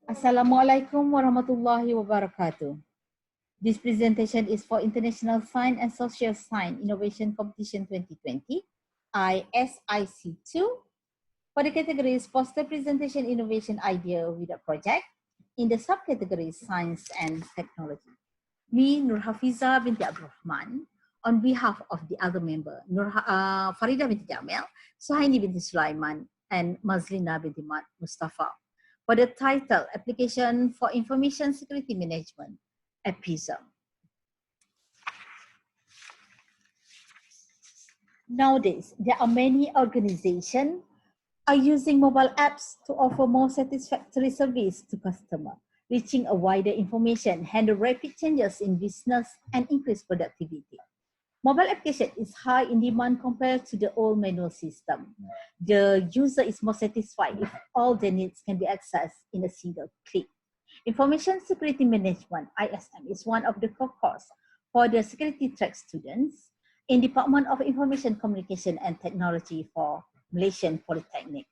Assalamualaikum warahmatullahi wabarakatuh. This presentation is for International Science and Social Science Innovation Competition 2020, I-SIC 2, for the categories Poster Presentation Innovation Idea with a Project in the subcategory Science and Technology. Me, Nur Hafiza binti Abdul Rahman, on behalf of the other member, Farida binti Jamil, Suhaini binti Sulaiman, and Mazlina binti Mustafa, for the title Application for Information Security Management, AppISM. Nowadays, there are many organizations are using mobile apps to offer more satisfactory service to customers, reaching a wider information, handle rapid changes in business, and increase productivity. Mobile application is high in demand compared to the old manual system. The user is more satisfied if all their needs can be accessed in a single click. Information Security Management, I-SM, is one of the core courses for the security track students in Department of Information Communication and Technology for Malaysian Polytechnic.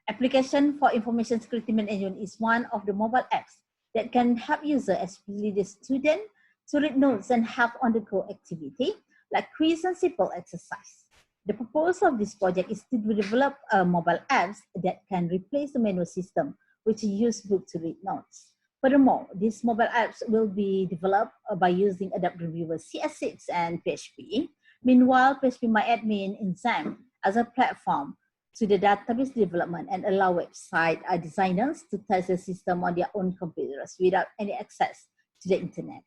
Application for Information Security Management is one of the mobile apps that can help users, especially the student, to read notes and have on-the-go activity like quiz and simple exercise. The purpose of this project is to develop mobile apps that can replace the manual system, which use book to read notes. Furthermore, these mobile apps will be developed by using Adobe Reviewer CS6 and PHP. Meanwhile, PHP MyAdmin in XAMPP as a platform to the database development and allow website designers to test the system on their own computers without any access to the internet.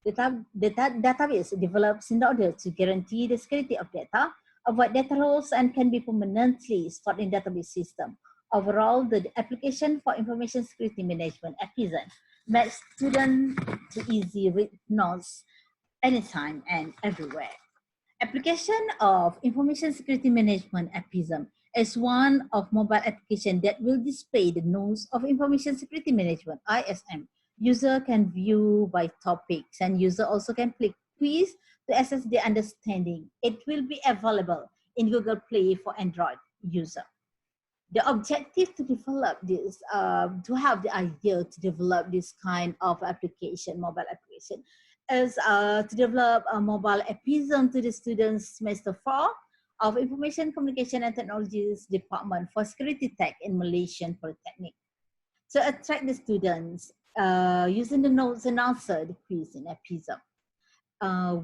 The database develops in order to guarantee the security of data, avoid data loss, and can be permanently stored in database system. Overall, the application for information security management, AppISM, makes students to easy read notes anytime and everywhere. Application of information security management, AppISM, is one of mobile application that will display the notes of information security management, ISM. User can view by topics, and user also can click quiz to assess their understanding. It will be available in Google Play for Android user. The objective to develop this, to have the idea to develop this kind of application, mobile application, is to develop a mobile AppISM to the students semester 4 of Information Communication and Technologies Department for Security Tech in Malaysian Polytechnic. To attract the students, using the notes and answer the quiz in AppISM.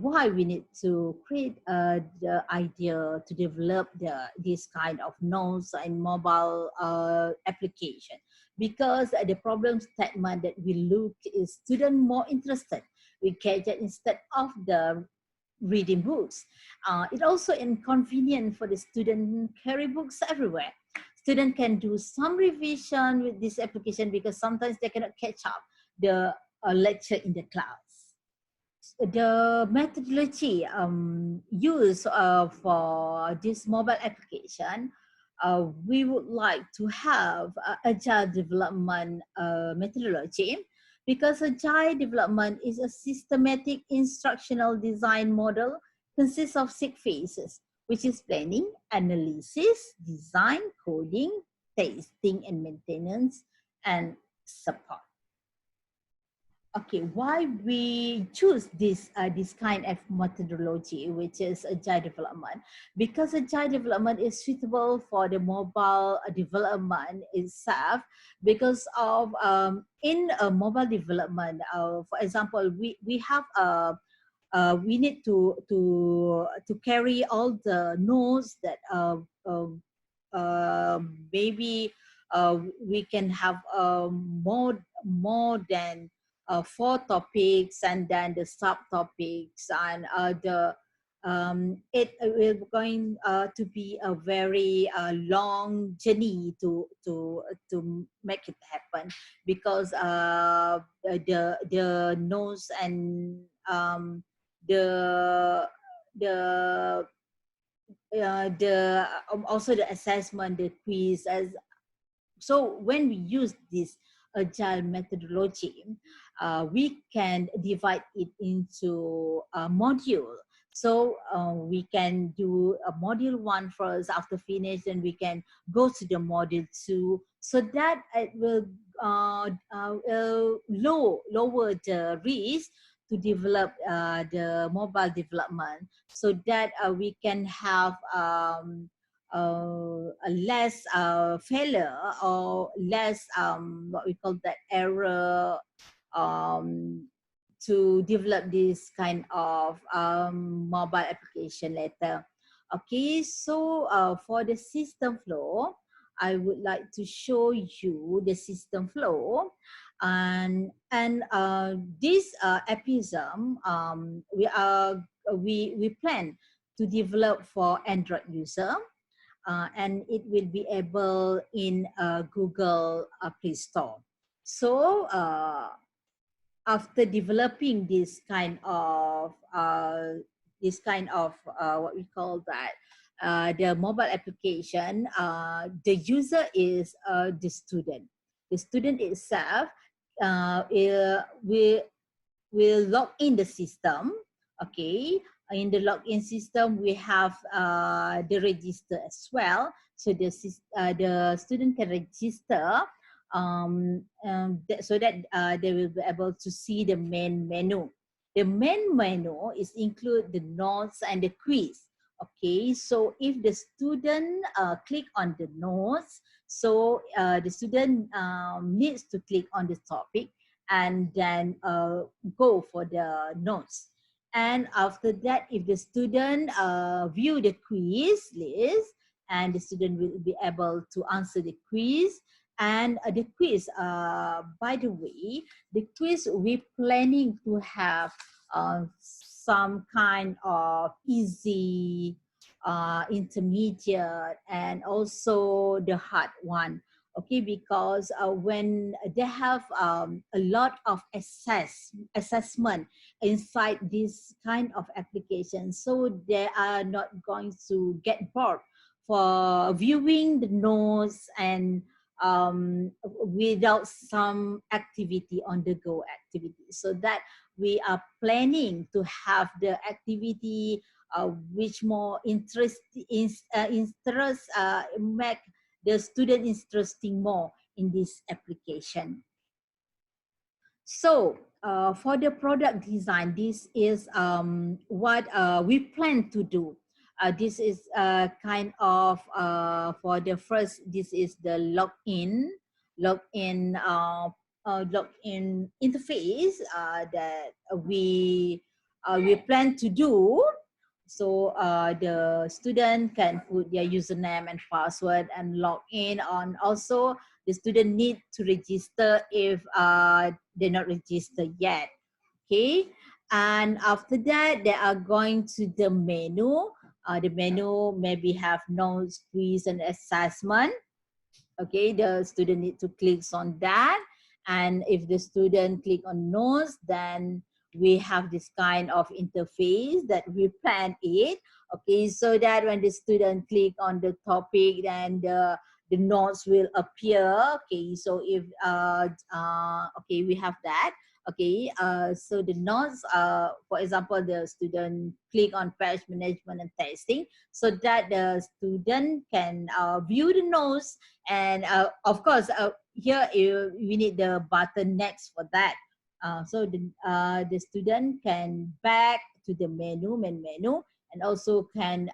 Why we need to create the idea to develop this kind of notes and mobile application, because the problem statement that we look is student more interested with gadget instead of the reading books. It also inconvenient for the student carry books everywhere. Student can do some revision with this application because sometimes they cannot catch up the lecture in the class. The methodology used for this mobile application, we would like to have agile development methodology, because agile development is a systematic instructional design model consists of 6 phases, which is planning, analysis, design, coding, testing and maintenance, and support. Okay, why we choose this kind of methodology, which is agile development? Because agile development is suitable for the mobile development itself, because of in a mobile development, for example, we have we need to carry all the nodes that maybe we can have more than 4 topics, and then the subtopics, and it will going to be a very long journey to make it happen, because the notes and also the assessment, the quiz. So when we use this agile methodology, we can divide it into a module. So we can do a module 1 first. After finish, then we can go to the module 2, so that it will lower the risk to develop the mobile development, so that we can have a less failure, or less what we call that error, um, to develop this kind of mobile application later. Okay, so for the system flow, I would like to show you the system flow. And this AppISM, we plan to develop for Android user, and it will be able in Google Play Store. So after developing this kind of what we call that, the mobile application, the user is the student. The student itself will log in the system. Okay, in the login system we have the register as well, so the student can register, so that they will be able to see the main menu. The main menu is include the notes and the quiz. Okay, so if the student click on the notes, so the student needs to click on the topic and then go for the notes. And after that, if the student view the quiz list, and the student will be able to answer the quiz. And the quiz, by the way, the quiz we're planning to have some kind of easy, intermediate, and also the hard one. Okay, because when they have a lot of assessment inside this kind of application, so they are not going to get bored for viewing the notes and without some activity on the go activity. So that we are planning to have the activity which more make the student interesting more in this application. So for the product design, this is what we plan to do. This is kind of for the first. This is the login interface that we plan to do. So the student can put their username and password and log in on. Also, the student need to register if they're not registered yet. Okay, and after that, they are going to the menu. The menu maybe have notes, quiz, and assessment. Okay, the student need to click on that. And if the student click on notes, then we have this kind of interface that we plan it. Okay, so that when the student click on the topic, then the notes will appear. Okay, so if okay, we have that. Okay, so the notes, for example, the student click on page management and testing, so that the student can view the notes. And of course, here we need the button next for that. So the student can back to the main menu, and also can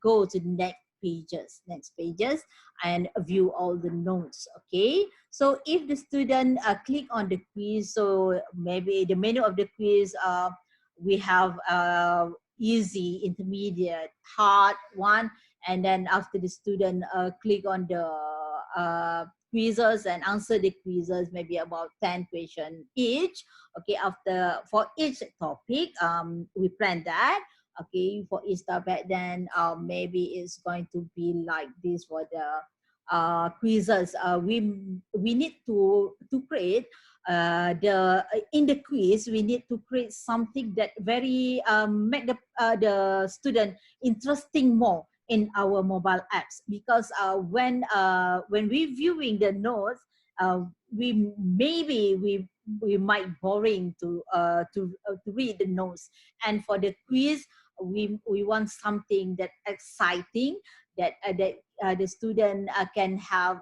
go to the next pages and view all the notes. Okay, so if the student click on the quiz, so maybe the menu of the quiz, we have easy, intermediate, hard one, and then after the student click on the quizzes and answer the quizzes, maybe about 10 questions each. Okay, after for each topic, we plan that. Okay, for each topic, then maybe it's going to be like this for the quizzes. We need to create in the quiz, we need to create something that very make the student interesting more in our mobile apps. Because when we viewing the notes, we might boring to read the notes. And for the quiz, we want something that exciting, that the student can have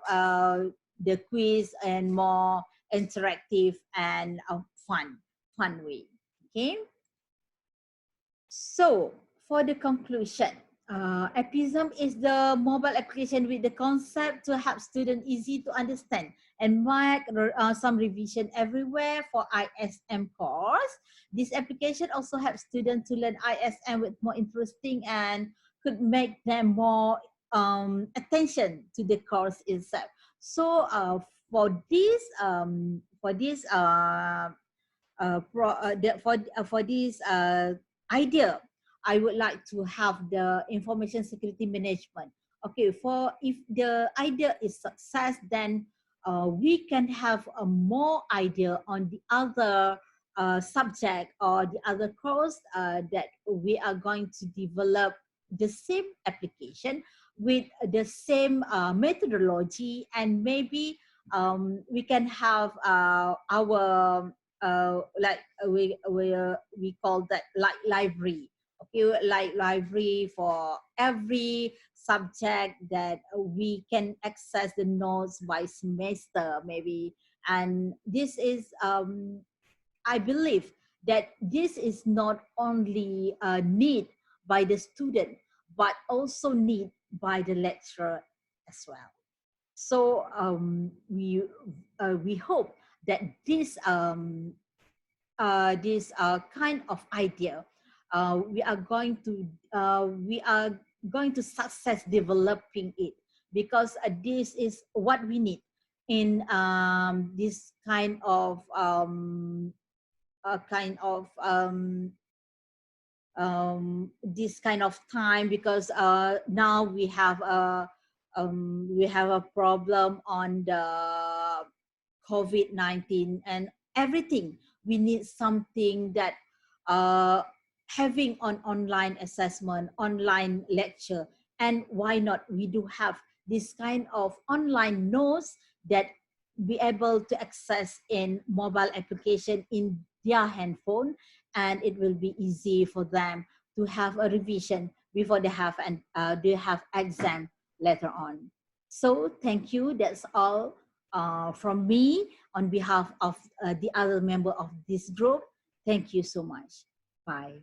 the quiz and more interactive and fun way. Okay. So for the conclusion, AppISM is the mobile application with the concept to help students easy to understand and make some revision everywhere for ISM course. This application also helps students to learn ISM with more interesting and could make them more attention to the course itself. So for this for this idea, I would like to have the information security management. Okay, for if the idea is success, then we can have a more idea on the other subject or the other course that we are going to develop the same application with the same methodology, and maybe we can have our we call that like library. Okay, like library for every subject that we can access the notes by semester maybe. And this is I believe that this is not only a need by the student but also need by the lecturer as well. So we hope that this kind of idea we are going to success developing it, because this is what we need in this this kind of time, because now we have a problem on the COVID-19 and everything. We need something that having on online assessment, online lecture, and why not we do have this kind of online notes that be able to access in mobile application in their handphone, and it will be easy for them to have a revision before they have exam later on. So thank you. That's all from me on behalf of the other member of this group. Thank you so much. Bye.